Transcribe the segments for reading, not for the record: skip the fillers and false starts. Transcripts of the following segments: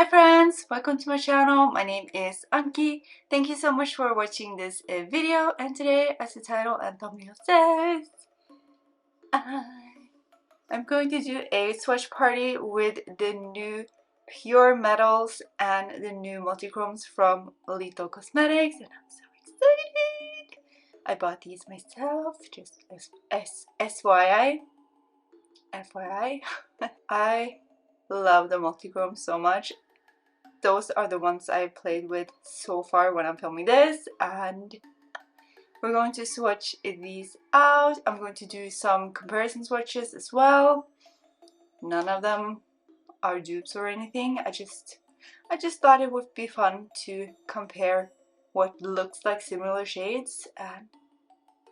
Hi friends, welcome to my channel. My name is Annki. Thank you so much for watching this video, and today, as the title and thumbnail says, I'm going to do a swatch party with the new Pure Metals and the new Multichromes from LethalCosmetics, and I'm so excited! I bought these myself, just as FYI. I love the Multichrome so much. Those are the ones I've played with so far when I'm filming this, and we're going to swatch these out. I'm going to do some comparison swatches as well. None of them are dupes or anything. I just thought it would be fun to compare what looks like similar shades, and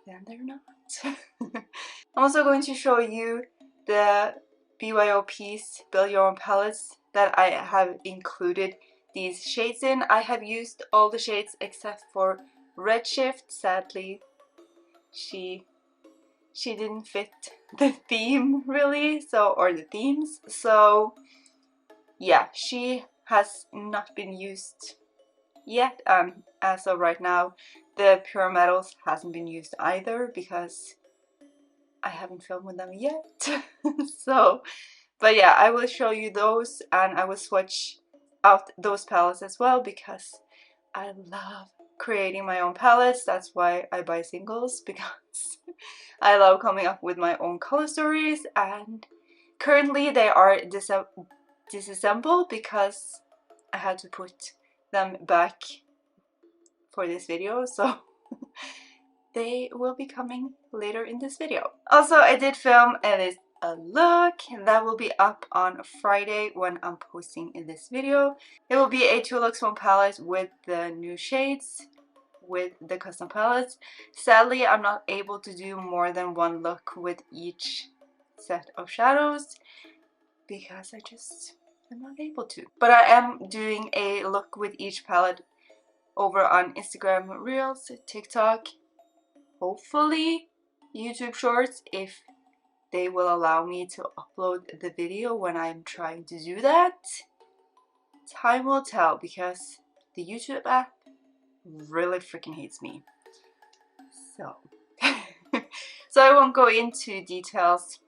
then they're not. I'm also going to show you the BYOPs, Build Your Own palettes, that I have included these shades in. I have used all the shades except for Redshift. Sadly, she didn't fit the theme really, or the themes. So yeah, she has not been used yet. As of right now, the Pure Metals hasn't been used either because I haven't filmed with them yet. So, but yeah, I will show you those, and I will swatch out those palettes as well because I love creating my own palettes. That's why I buy singles, because I love coming up with my own color stories, and currently they are disassembled because I had to put them back for this video, so they will be coming later in this video. Also, I did film a look that will be up on Friday when I'm posting in this video. It will be a 2 looks 1 palette with the new shades, with the custom palettes. Sadly, I'm not able to do more than 1 look with each set of shadows because I'm not able to. But I am doing a look with each palette over on Instagram Reels, TikTok, hopefully YouTube Shorts, if they will allow me to upload the video when I'm trying to do that. Time will tell, because the YouTube app really freaking hates me. So so I won't go into details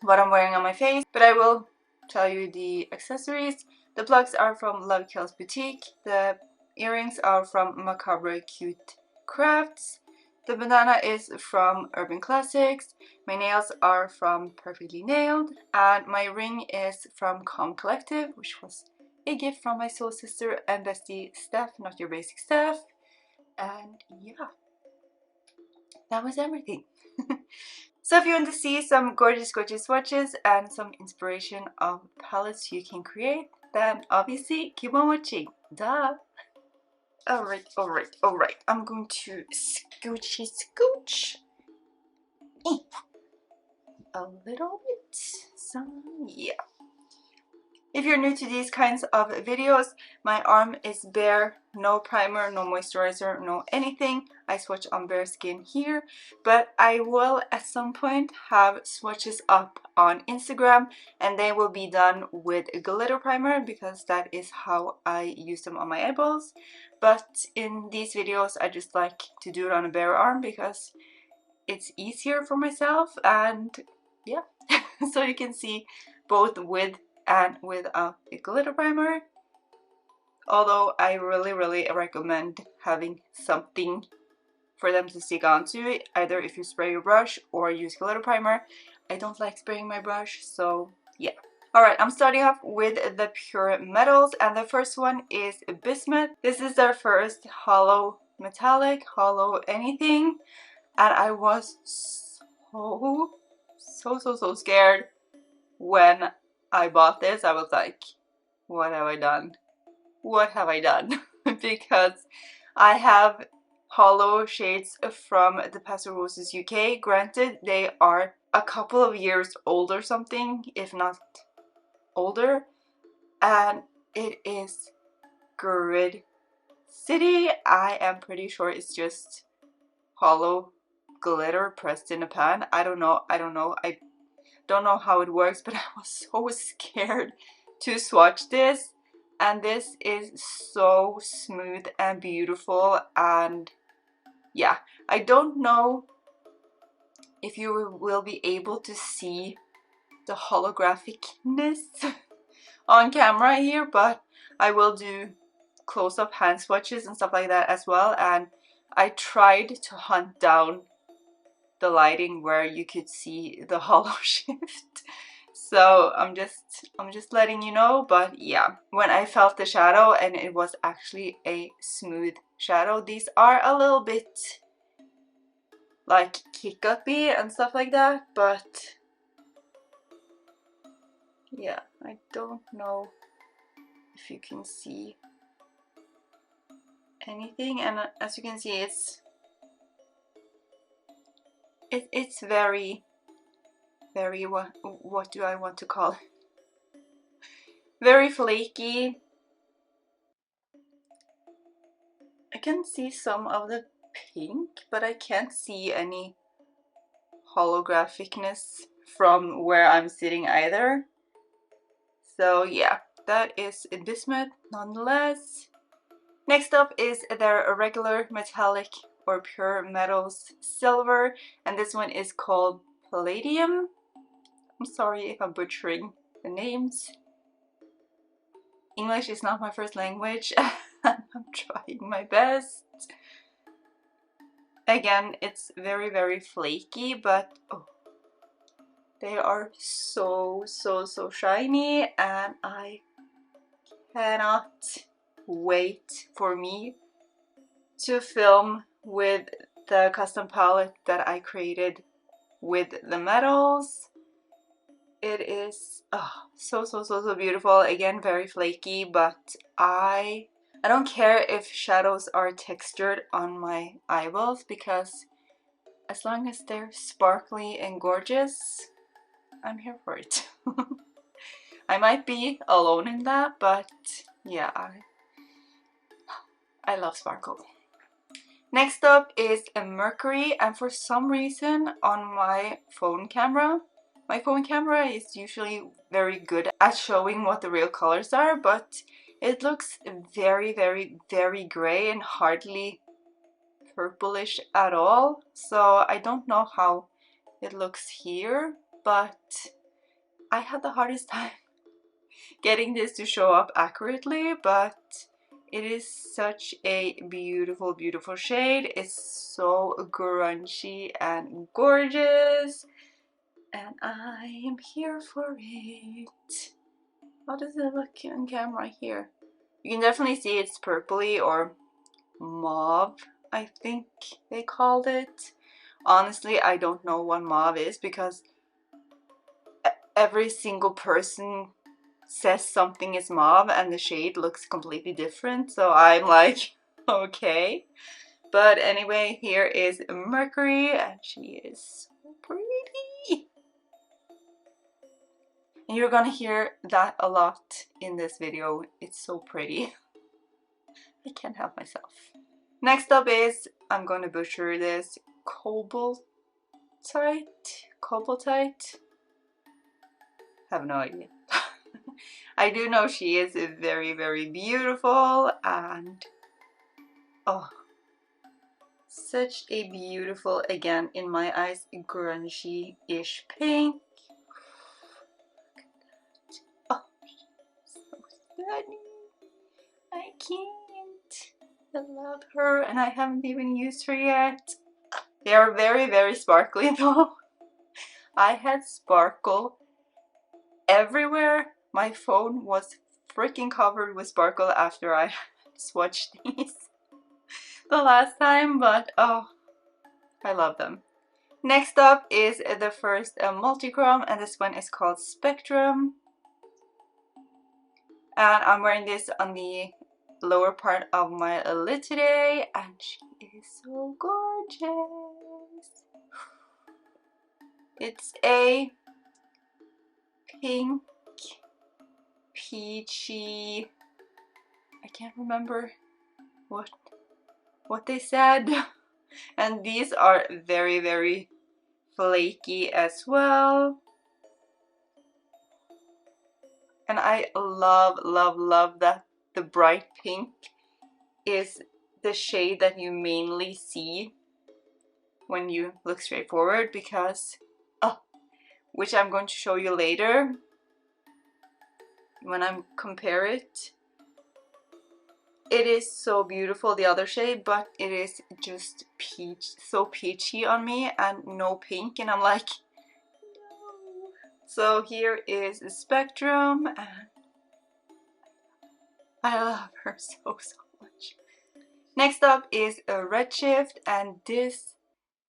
what I'm wearing on my face, but I will tell you the accessories. The plugs are from Love Kills Boutique. The earrings are from Macabre Cute Crafts. The bandana is from Urban Classics. My nails are from Perfectly Nailed, and my ring is from Calm Collective, which was a gift from my soul sister and bestie Steph, not your basic Steph. And yeah, that was everything. So if you want to see some gorgeous swatches and some inspiration of palettes you can create, then obviously keep on watching. Duh! Alright. I'm going to scooch a little bit. Yeah. If you're new to these kinds of videos, my arm is bare, no primer, no moisturizer, no anything. I swatch on bare skin here, but I will at some point have swatches up on Instagram, and they will be done with a glitter primer because that is how I use them on my eyeballs. But in these videos, I just like to do it on a bare arm because it's easier for myself, and yeah. So you can see both with and without a glitter primer, although I really recommend having something for them to stick onto, either if you spray your brush or use glitter primer. I don't like spraying my brush, so yeah. Alright, I'm starting off with the Pure Metals, and the first one is Bismuth. This is their first hollow metallic, hollow anything, and I was so scared when I bought this. I was like, what have I done? What have I done? Because I have hollow shades from the Pastel Roses UK. Granted, they are a couple of years old or something, if not older, and it is Grid City. I am pretty sure it's just hollow glitter pressed in a pan. I don't know. I don't know how it works, but I was so scared to swatch this, and this is so smooth and beautiful. And yeah, I don't know if you will be able to see the holographicness on camera here, but I will do close-up hand swatches and stuff like that as well. And I tried to hunt down the lighting where you could see the hollow shift. So I'm just letting you know. But yeah, when I felt the shadow, and it was actually a smooth shadow. These are a little bit like hiccupy and stuff like that, but yeah, I don't know if you can see anything. And as you can see, it's very what do I want to call it? Very flaky. I can see some of the pink, but I can't see any holographicness from where I'm sitting either. So yeah, that is Bismuth nonetheless. Next up is their regular metallic or pure metals silver, and this one is called Palladium. I'm sorry if I'm butchering the names. English is not my first language. I'm trying my best. Again, it's very flaky, but oh, they are so shiny, and I cannot wait for me to film with the custom palette that I created with the metals. It is so beautiful. Again, very flaky, but I don't care if shadows are textured on my eyeballs, because as long as they're sparkly and gorgeous, I'm here for it. I might be alone in that, but yeah, I love sparkle. Next up is a Mercury, and for some reason on my phone camera is usually very good at showing what the real colors are, but it looks very gray and hardly purplish at all. So I don't know how it looks here, but I had the hardest time getting this to show up accurately, but it is such a beautiful shade. It's so grungy and gorgeous, and I am here for it. How does it look on camera here? You can definitely see it's purpley or mauve, I think they called it. Honestly, I don't know what mauve is, because every single person says something is mauve and the shade looks completely different, so I'm like, okay. But anyway, here is Mercury, and she is so pretty. And you're gonna hear that a lot in this video. It's so pretty. I can't help myself. Next up is, I'm gonna butcher this, Cobaltite? Have no idea. I do know she is very beautiful, and oh, such a beautiful, again in my eyes, grungy-ish pink. Oh, so stunning. I can't. I love her, and I haven't even used her yet. They are very sparkly though. I had sparkle everywhere. My phone was freaking covered with sparkle after I swatched these the last time, but oh, I love them. Next up is the first Multichrome, and this one is called Spectrum. And I'm wearing this on the lower part of my lid today, and she is so gorgeous. It's a pink, peachy, I can't remember what they said. And these are very flaky as well. And I love that the bright pink is the shade that you mainly see when you look straight forward, because which I'm going to show you later when I compare it. It is so beautiful, the other shade, but it is just so peachy on me and no pink, and I'm like, no. So here is Spectrum, and I love her so much. Next up is a Redshift, and this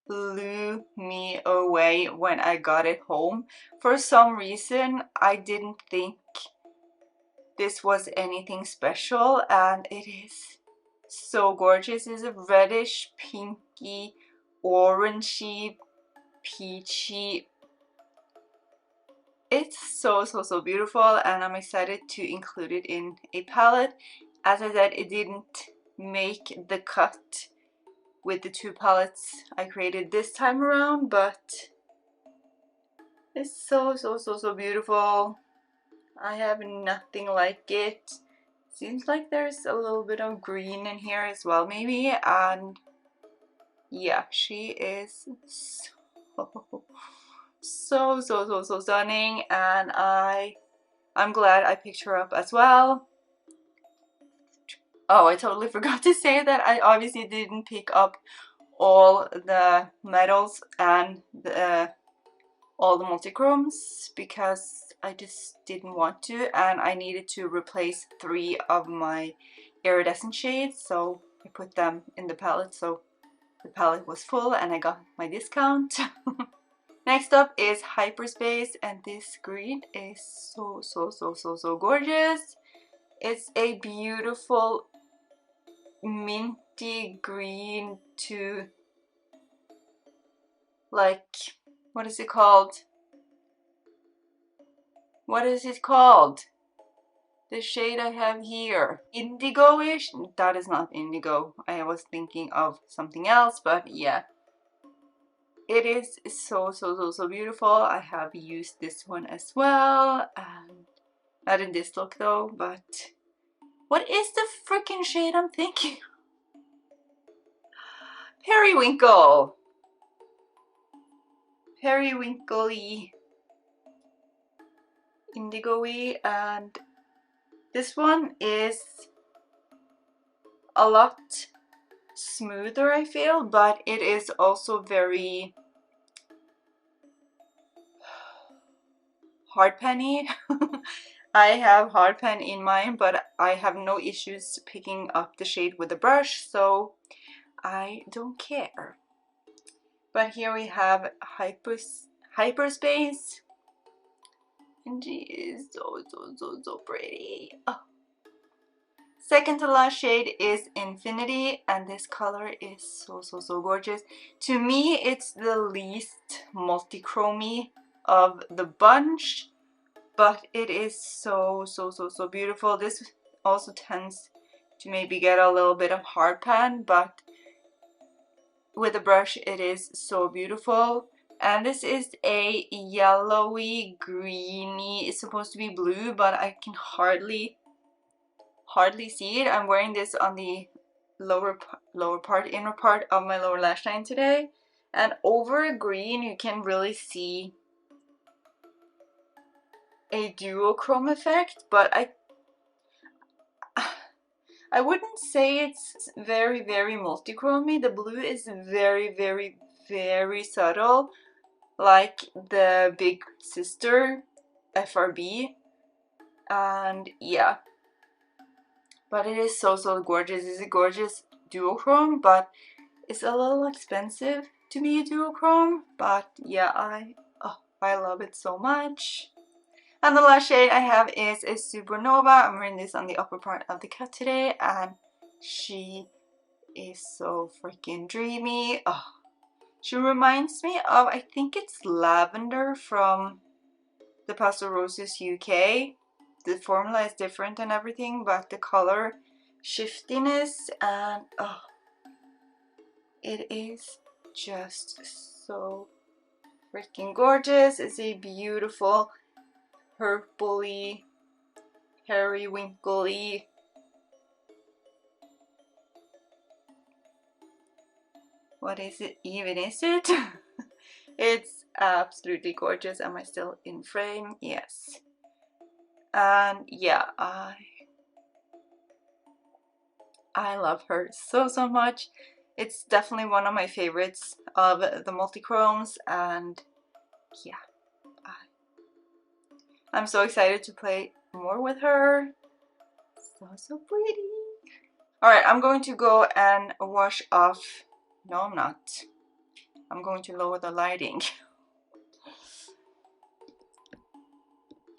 blew me away when I got it home. For some reason, I didn't think this was anything special, and it is so gorgeous. It's a reddish, pinky, orangey, peachy. It's so beautiful, and I'm excited to include it in a palette. As I said, it didn't make the cut with the two palettes I created this time around, but it's so beautiful. I have nothing like it. Seems like there's a little bit of green in here as well, maybe. And yeah, she is so stunning, and I'm glad I picked her up as well. Oh, I totally forgot to say that I obviously didn't pick up all the metals and all the multichromes because I just didn't want to, and I needed to replace 3 of my iridescent shades, so I put them in the palette, so the palette was full and I got my discount. Next up is Hyperspace, and this green is so gorgeous. It's a beautiful minty green to, like, what is it called? What is it called? The shade I have here. Indigo-ish? That is not indigo. I was thinking of something else, but yeah. It is so beautiful. I have used this one as well. Not in this look though, but what is the freaking shade I'm thinking? Periwinkle. Periwinkle-y. Indigo-y, and this one is a lot smoother, I feel, but it is also very hard penny. I have hard pen in mine, but I have no issues picking up the shade with a brush, so I don't care. But here we have Hyperspace, and she is so pretty. Oh. Second to last shade is Infinity, and this color is so gorgeous. To me, it's the least multichromy of the bunch, but it is so beautiful. This also tends to maybe get a little bit of hard pan, but with a brush it is so beautiful. And this is a yellowy greeny, it's supposed to be blue, but I can hardly see it. I'm wearing this on the inner part of my lower lash line today, and over green you can really see a duochrome effect, but I wouldn't say it's very multichromy. The blue is very subtle, like the big sister FRB, and yeah. But it is so gorgeous. It's a gorgeous duochrome, but it's a little expensive to be a duochrome. But yeah, I love it so much. And the last shade I have is a Supernova. I'm wearing this on the upper part of the cut today, and she is so freaking dreamy. Oh, she reminds me of, I think it's Lavender from the Pastel Roses UK. The formula is different and everything, but the color shiftiness, and oh, it is just so freaking gorgeous. It's a beautiful purpley periwinkly. What is it even, is it? It's absolutely gorgeous. Am I still in frame? Yes. And yeah, I love her so much. It's definitely one of my favorites of the Multichromes, and yeah, I'm so excited to play more with her. So pretty. Alright, I'm going to go and wash off. No, I'm not. I'm going to lower the lighting.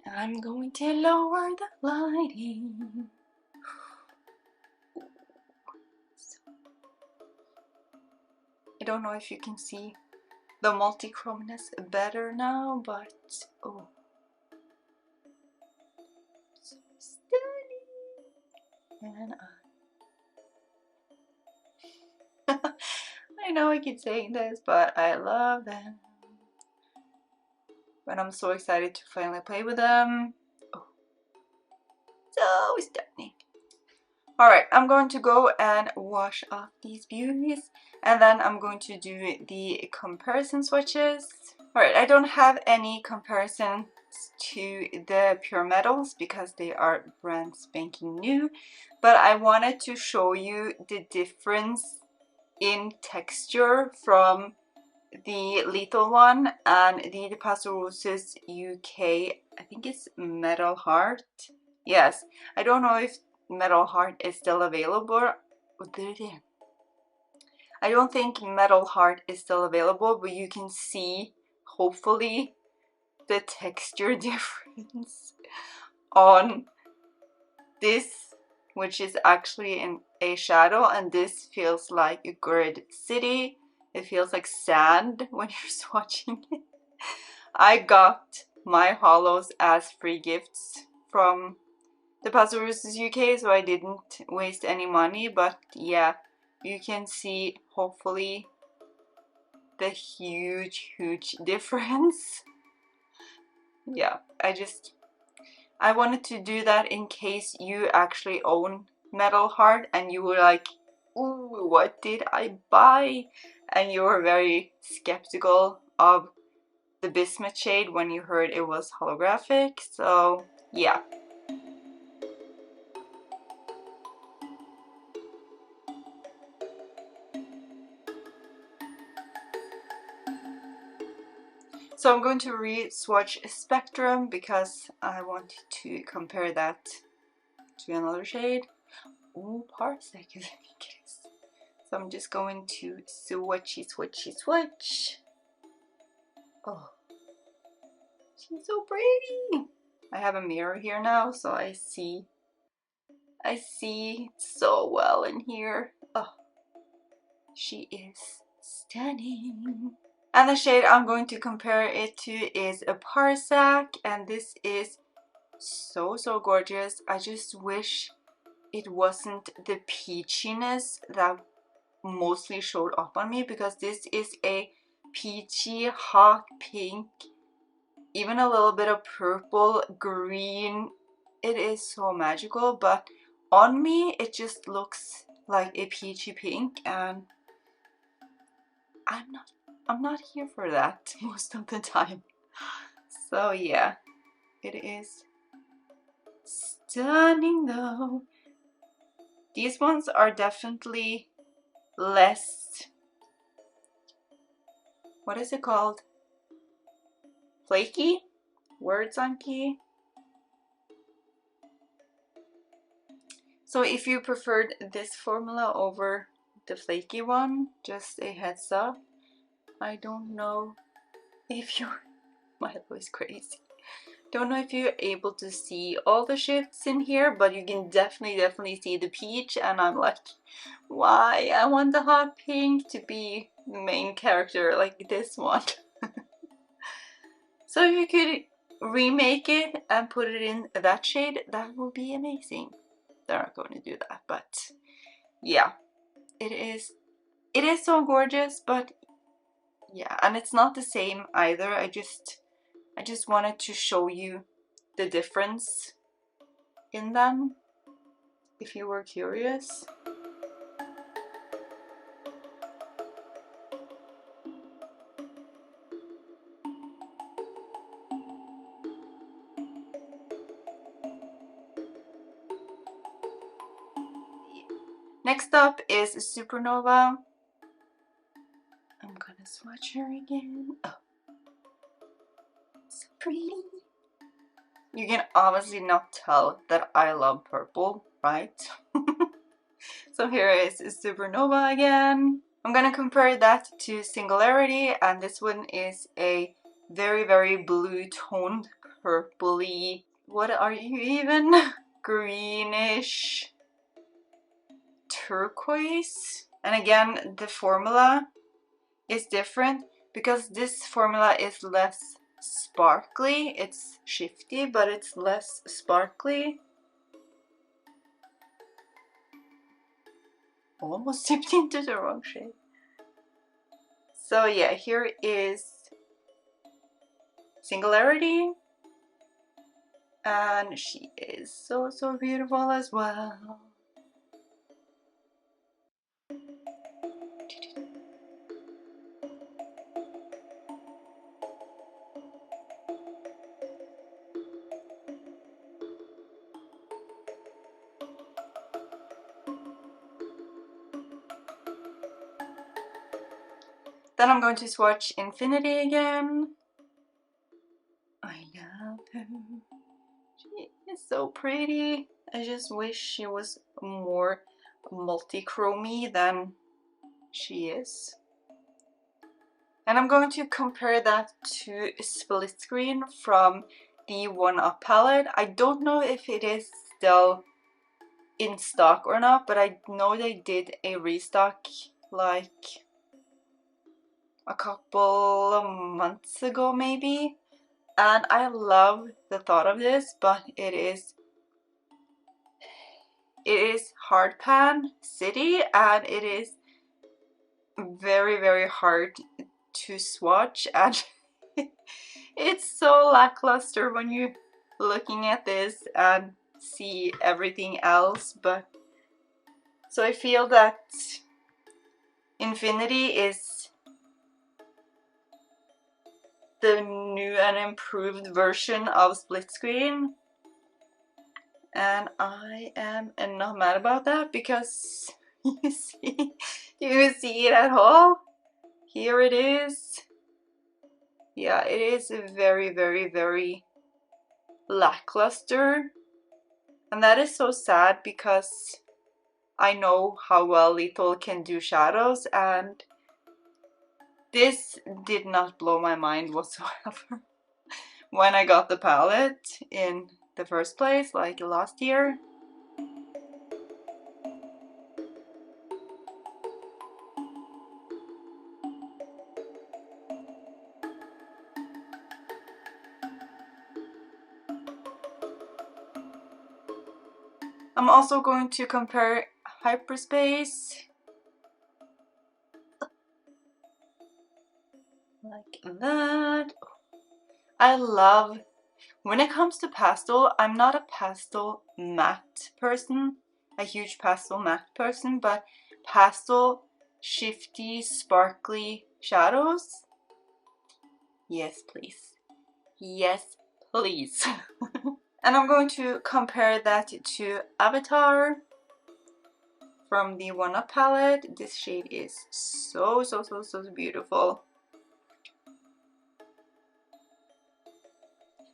I'm going to lower the lighting. I don't know if you can see the multichromeness better now, but oh, so stunning. And I know I keep saying this, but I love them. But I'm so excited to finally play with them. Oh, so stunning. Alright, I'm going to go and wash off these beauties, and then I'm going to do the comparison swatches. Alright, I don't have any comparisons to the Pure Metals because they are brand spanking new, but I wanted to show you the difference in texture from the Lethal one and the Paso Robles UK. I think it's Metal Heart. Yes, I don't know if Metal Heart is still available. I don't think Metal Heart is still available, but you can see, hopefully, the texture difference on this, which is actually an eyeshadow, and this feels like a grid city. It feels like sand when you're swatching it. I got my hollows as free gifts from the Paso Robles UK, so I didn't waste any money, but yeah, you can see hopefully the huge difference. Yeah, I wanted to do that in case you actually own Metal Heart and you were like, ooh, what did I buy? And you were very skeptical of the Bismuth shade when you heard it was holographic. So yeah. So I'm going to re-swatch Spectrum because I want to compare that to another shade. Ooh, Parsec is in case. So I'm just going to swatch. Oh, she's so pretty. I have a mirror here now, so I see so well in here. Oh, she is stunning. And the shade I'm going to compare it to is a Parsec, and this is so gorgeous. I just wish it wasn't the peachiness that mostly showed up on me, because this is a peachy hot pink, even a little bit of purple, green. It is so magical, but on me it just looks like a peachy pink, and I'm not here for that most of the time. So yeah, it is stunning though. These ones are definitely less, what is it called? Flaky? Words on key? So if you preferred this formula over the flaky one, just a heads up. I don't know if you're, my voice crazy. Don't know if you're able to see all the shifts in here, but you can definitely see the peach, and I'm like, why? I want the hot pink to be the main character like this one. So if you could remake it and put it in that shade, that would be amazing. They're not going to do that, but yeah, it is so gorgeous. But yeah, and it's not the same either. I just wanted to show you the difference in them, if you were curious. Next up is Supernova. I'm gonna swatch her again. Oh, so pretty. You can obviously not tell that I love purple, right? So here is Supernova again. I'm gonna compare that to Singularity, and this one is a very, very blue toned purpley. What are you even? Greenish turquoise. And again, the formula is different because this formula is less sparkly. It's shifty, but it's less sparkly. Almost tipped into the wrong shade. So yeah, here is Singularity, and she is so beautiful as well. Then I'm going to swatch Infinity again. I love her. She is so pretty. I just wish she was more multi-chromey than she is. And I'm going to compare that to Split Screen from the 1UP palette. I don't know if it is still in stock or not, but I know they did a restock like a couple of months ago maybe, and I love the thought of this, but it is hard pan city, and it is very hard to swatch, and it's so lackluster when you're looking at this and see everything else. But so I feel that Infinity is the new and improved version of Split Screen, and I am not mad about that because you see it at all. Here it is. Yeah, it is very lackluster, and that is so sad because I know how well Lethal can do shadows, and this did not blow my mind whatsoever when I got the palette in the first place, like last year. I'm also going to compare Hyperspace, like that. I love, when it comes to pastel, I'm not a pastel matte person, a huge pastel matte person, but pastel shifty sparkly shadows, yes please, yes please. And I'm going to compare that to Avatar from the 1UP palette. This shade is so beautiful.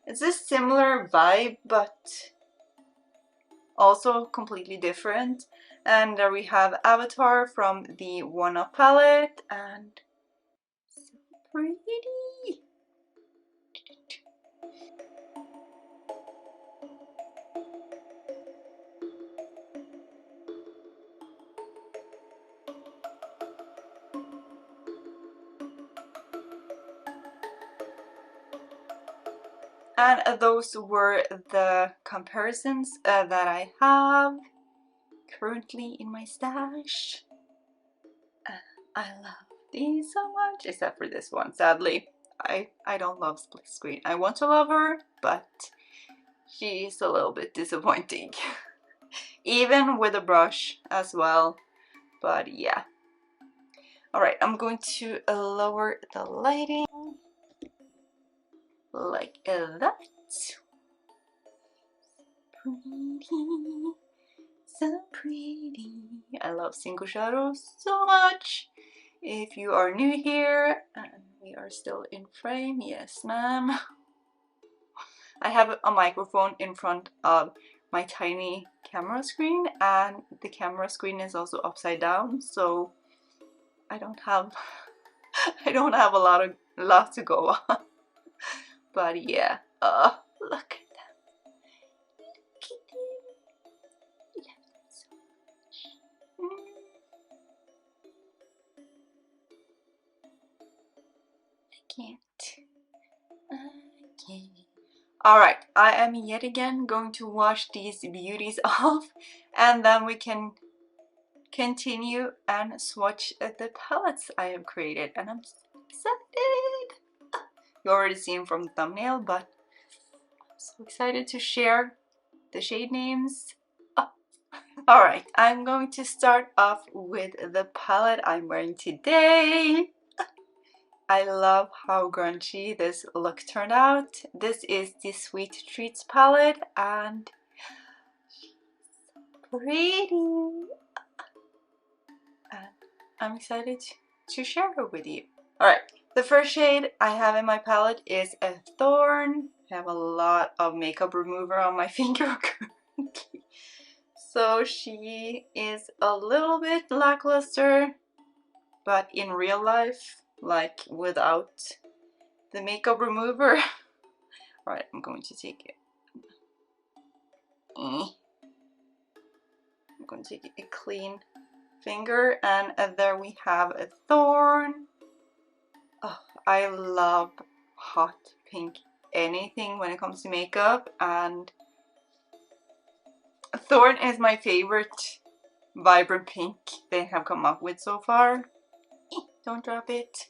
It's a similar vibe, but also completely different. And there we have Avatar from the 1UP palette, and so pretty. And those were the comparisons that I have currently in my stash. I love these so much, except for this one, sadly. I don't love Split Screen. I want to love her, but she is a little bit disappointing. Even with a brush as well, but yeah. Alright, I'm going to lower the lighting like that. Pretty, so pretty. I love single shadows so much. If you are new here, and we are still in frame, yes ma'am. I have a microphone in front of my tiny camera screen, and the camera screen is also upside down, so I don't have a lot to go on. But yeah, look at that. Look at them. Yeah, so much. I can't. Alright, I am yet again going to wash these beauties off, and then we can continue and swatch the palettes I have created, and I'm so excited. You already see them from the thumbnail, but I'm so excited to share the shade names. Alright, I'm going to start off with the palette I'm wearing today. I love how grungy this look turned out. This is the Sweet Treats palette, and she's so pretty. And I'm excited to share her with you. Alright, the first shade I have in my palette is a Thorn. I have a lot of makeup remover on my finger currently. So she is a little bit lackluster, but in real life, like without the makeup remover. Alright, I'm going to take it. I'm going to take a clean finger, and there we have a Thorn. Oh, I love hot pink anything when it comes to makeup, and Thorn is my favorite vibrant pink they have come up with so far. Don't drop it.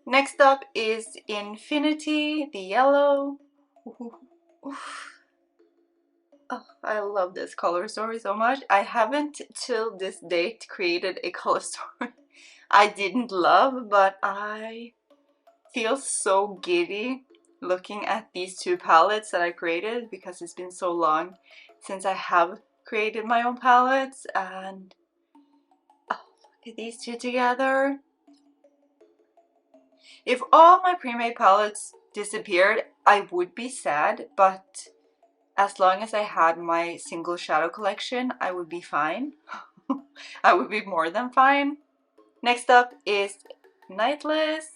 Next up is Infinity, the yellow. Oh, I love this color story so much. I haven't till this date created a color story I didn't love, but I feel so giddy looking at these two palettes that I created, because it's been so long since I have created my own palettes. And oh, look at these two together. If all my pre-made palettes disappeared, I would be sad, but as long as I had my single shadow collection, I would be fine. I would be more than fine. Next up is Nightless.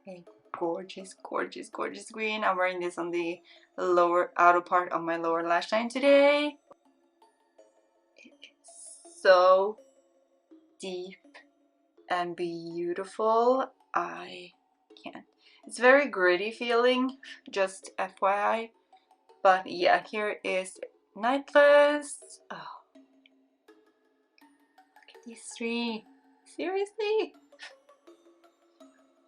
A gorgeous, gorgeous, gorgeous green. I'm wearing this on the lower outer part of my lower lash line today. It is so deep and beautiful. I can't. It's very gritty feeling, just FYI. But yeah, here is Nightless. Oh, look at these three. Seriously?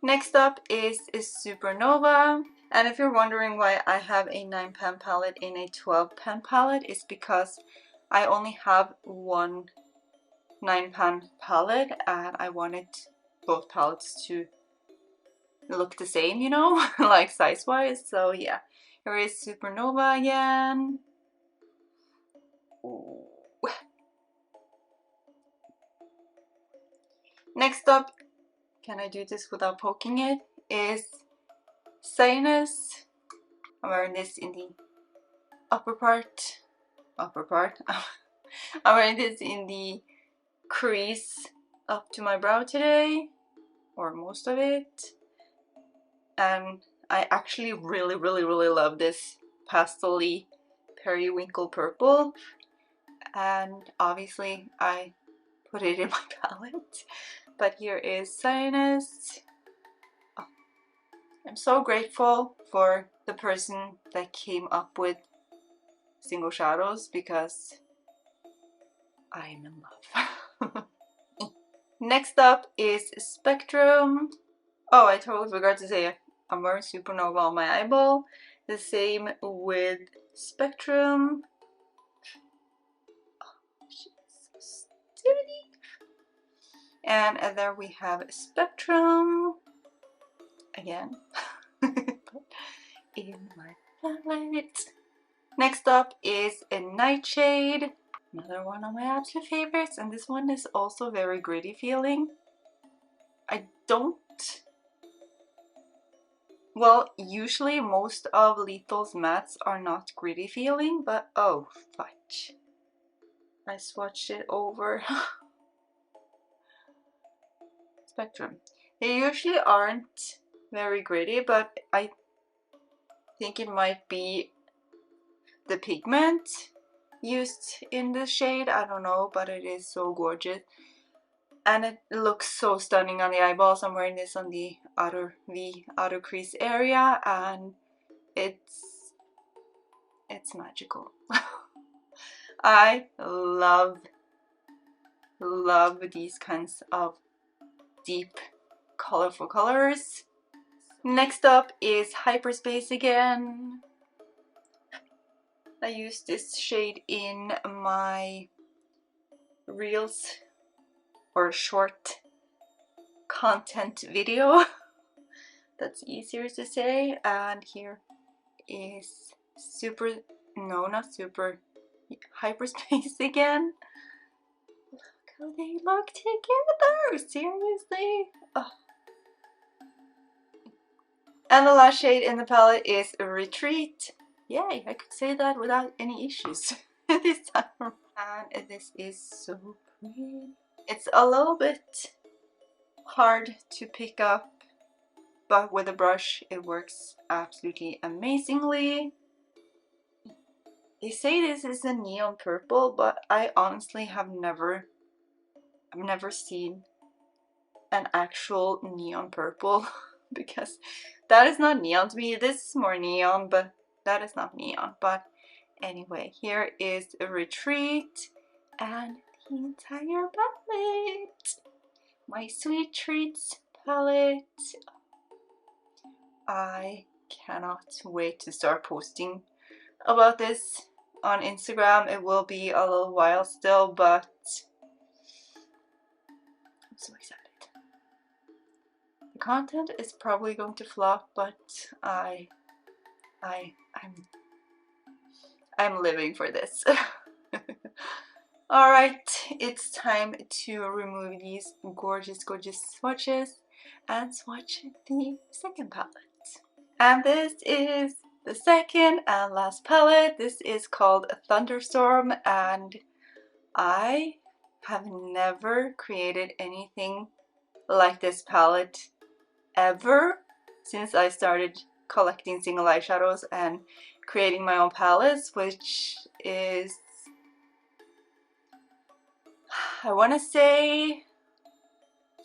Next up is Supernova. And if you're wondering why I have a 9-pan palette in a 12-pan palette, it's because I only have one 9-pan palette, and I wanted both palettes to look the same, you know, like size-wise. So yeah, here is Supernova again. Ooh. Next up, can I do this without poking it, is Cyanus. I'm wearing this in the upper part. I'm wearing this in the crease up to my brow today, or most of it. And I actually really love this pastel-y periwinkle purple, and obviously I put it in my palette. But here is Cyanus. Oh, I'm so grateful for the person that came up with single shadows, because I'm in love. Next up is Spectrum. Oh, I totally forgot to say I'm wearing Supernova on my eyeball. The same with Spectrum. Oh, she's so sturdy. And there we have Spectrum again. In my palette. Next up is a Nightshade, another one of my absolute favorites, and this one is also very gritty feeling. Well, usually most of Lethal's mattes are not gritty feeling, but oh, fudge. I swatched it over Spectrum. They usually aren't very gritty, but I think it might be the pigment used in the shade. I don't know, but it is so gorgeous. And it looks so stunning on the eyeballs. I'm wearing this on the outer crease area, and it's magical. I love these kinds of deep colorful colors. Next up is Hyperspace again. I used this shade in my reels or short content video. That's easier to say. And here is Hyperspace again. Look how they look together, seriously. Oh. And the last shade in the palette is Retreat. Yay, I could say that without any issues this time. And this is so pretty. It's a little bit hard to pick up, but with a brush it works absolutely amazingly. They say this is a neon purple, but I honestly have never seen an actual neon purple because that is not neon to me. This is more neon, but that is not neon. But anyway, here is a Retreat and the entire palette. My Sweet Treats palette. I cannot wait to start posting about this on Instagram. It will be a little while still, but I'm so excited. The content is probably going to flop, but I'm living for this. Alright, it's time to remove these gorgeous swatches and swatch the second palette. And this is the second and last palette. This is called Thunderstorm, and I have never created anything like this palette ever since I started collecting single eyeshadows and creating my own palettes, which is, I want to say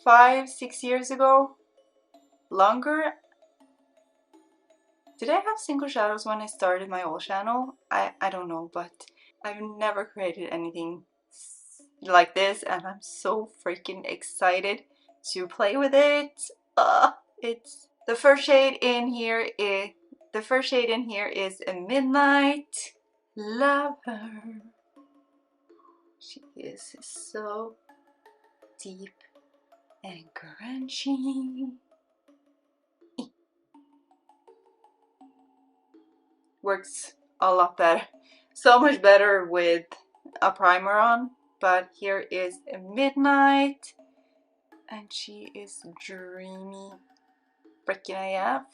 5-6 years ago. Longer. Did I have single shadows when I started my old channel? I don't know, but I've never created anything like this, and I'm so freaking excited to play with it. It's the first shade in here is a Midnight. Love her. She is so deep and crunchy. Works a lot better, so much better with a primer on. But here is a Midnight, and she is dreamy freaking AF.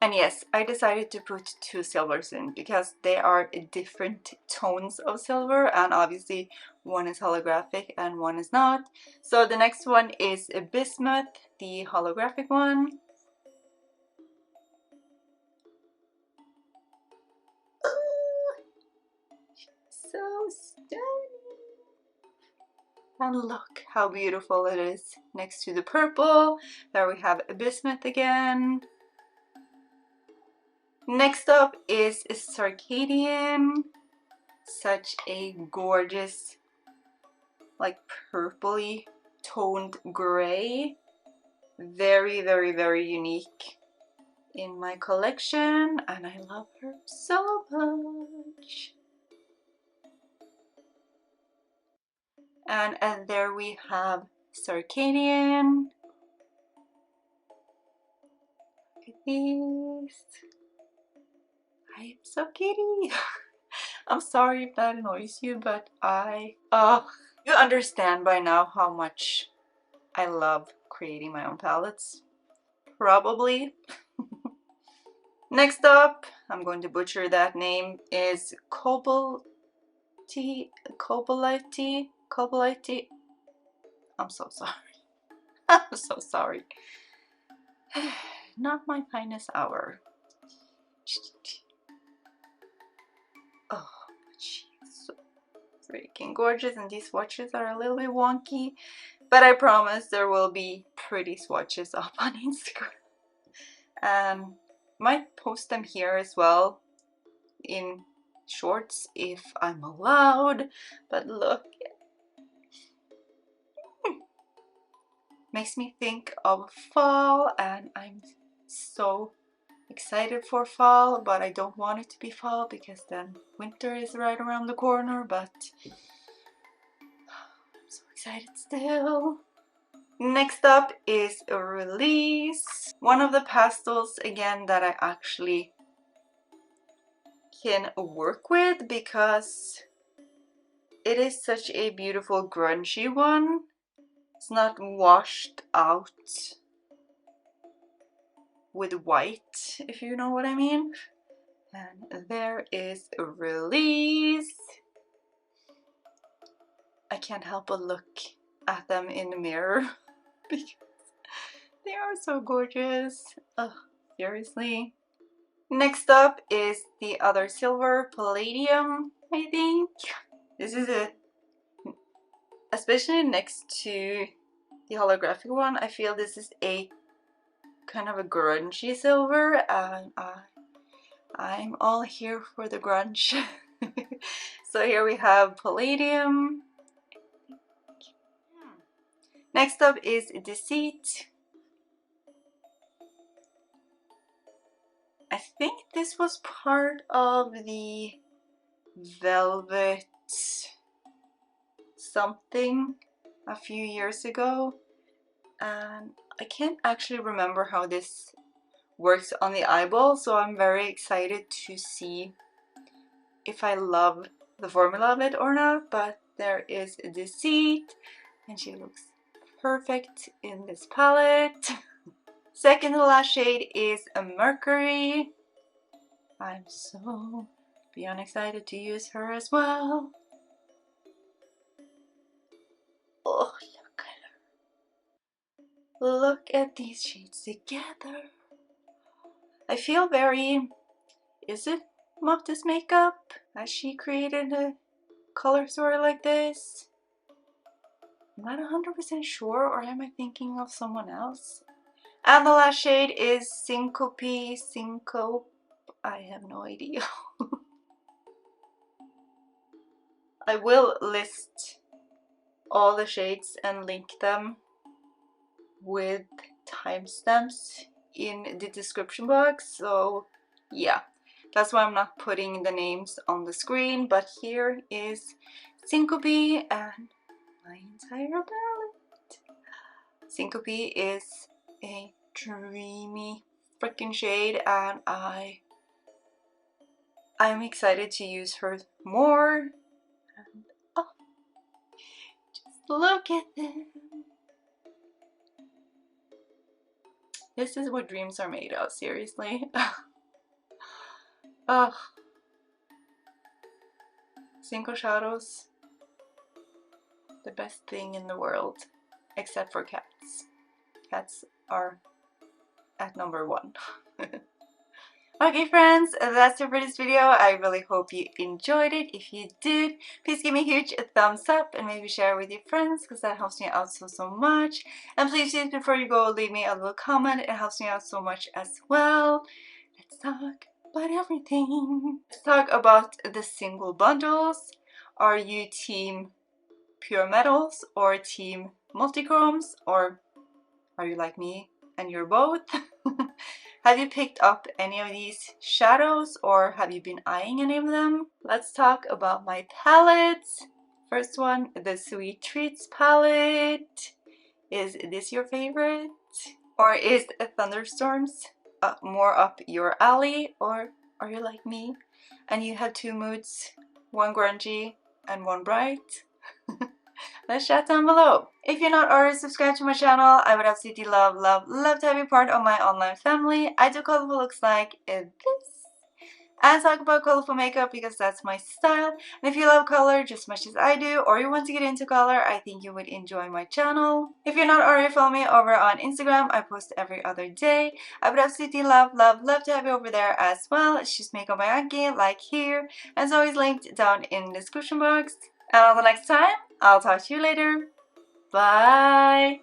And yes, I decided to put 2 silvers in because they are different tones of silver, and obviously one is holographic and one is not. So the next one is a Bismuth, the holographic one. So stunning. And look how beautiful it is next to the purple. There we have a Bismuth again. Next up is a Circadian. Such a gorgeous, like purpley toned gray. Very, very, very unique in my collection, and I love her so much. And there we have Circadian. Look at these. I'm so giddy. I'm sorry if that annoys you, but you understand by now how much I love creating my own palettes. Probably. Next up, I'm going to butcher that name, is Cobaltite. I'm so sorry. I'm so sorry. Not my finest hour. Oh, she's so freaking gorgeous, and these swatches are a little bit wonky, but I promise there will be pretty swatches up on Instagram. And might post them here as well in shorts if I'm allowed. But look, makes me think of fall, and I'm so excited for fall, but I don't want it to be fall because then winter is right around the corner. But I'm so excited still. Next up is a release, one of the pastels again that I actually can work with because it is such a beautiful grungy one. It's not washed out with white, if you know what I mean. And there is a release. I can't help but look at them in the mirror because they are so gorgeous. Ugh, seriously. Next up is the other silver, Palladium, I think. This is it. Especially next to the holographic one, I feel this is a kind of a grungy silver, and I'm all here for the grunge. So here we have Palladium. Next up is Deceit. I think this was part of the Velvet something a few years ago, and I can't actually remember how this works on the eyeball, so I'm very excited to see if I love the formula of it or not. But there is Deceit, and she looks perfect in this palette. Second to last shade is a Mercury. I'm so beyond excited to use her as well. Oh, look at her. Look at these shades together. I feel very, is it Multichrome makeup? Has she created a color story like this? I'm not 100% sure, or am I thinking of someone else? And the last shade is Syncope. I have no idea. I will list all the shades and link them with timestamps in the description box. So yeah, that's why I'm not putting the names on the screen, but here is Syncope and my entire palette. Syncope is a dreamy freaking shade, and I'm excited to use her more. And oh, just look at them. This is what dreams are made of, seriously. Ugh. Cinco shadows, the best thing in the world, except for cats. Cats are at number one. Okay friends, that's it for this video. I really hope you enjoyed it. If you did, please give me a huge thumbs up and maybe share with your friends, because that helps me out so much. And please, before you go, leave me a little comment. It helps me out so much as well. Let's talk about everything. Let's talk about the single bundles. Are you team Pure Metals or team Multichromes, or are you like me and you're both? Have you picked up any of these shadows or have you been eyeing any of them? Let's talk about my palettes. First one, the Sweet Treats palette. Is this your favorite? Or is Thunderstorms more up your alley? Or are you like me and you have two moods, one grungy and one bright? Let's chat down below. If you're not already subscribed to my channel, I would absolutely love to have you part of my online family. I do colorful looks like this. I talk about colorful makeup because that's my style. And if you love color just as much as I do, or you want to get into color, I think you would enjoy my channel. If you're not already following me over on Instagram, I post every other day. I would absolutely love to have you over there as well. It's just makeup by Annki, like here. And it's always linked down in the description box. And until next time, I'll talk to you later. Bye!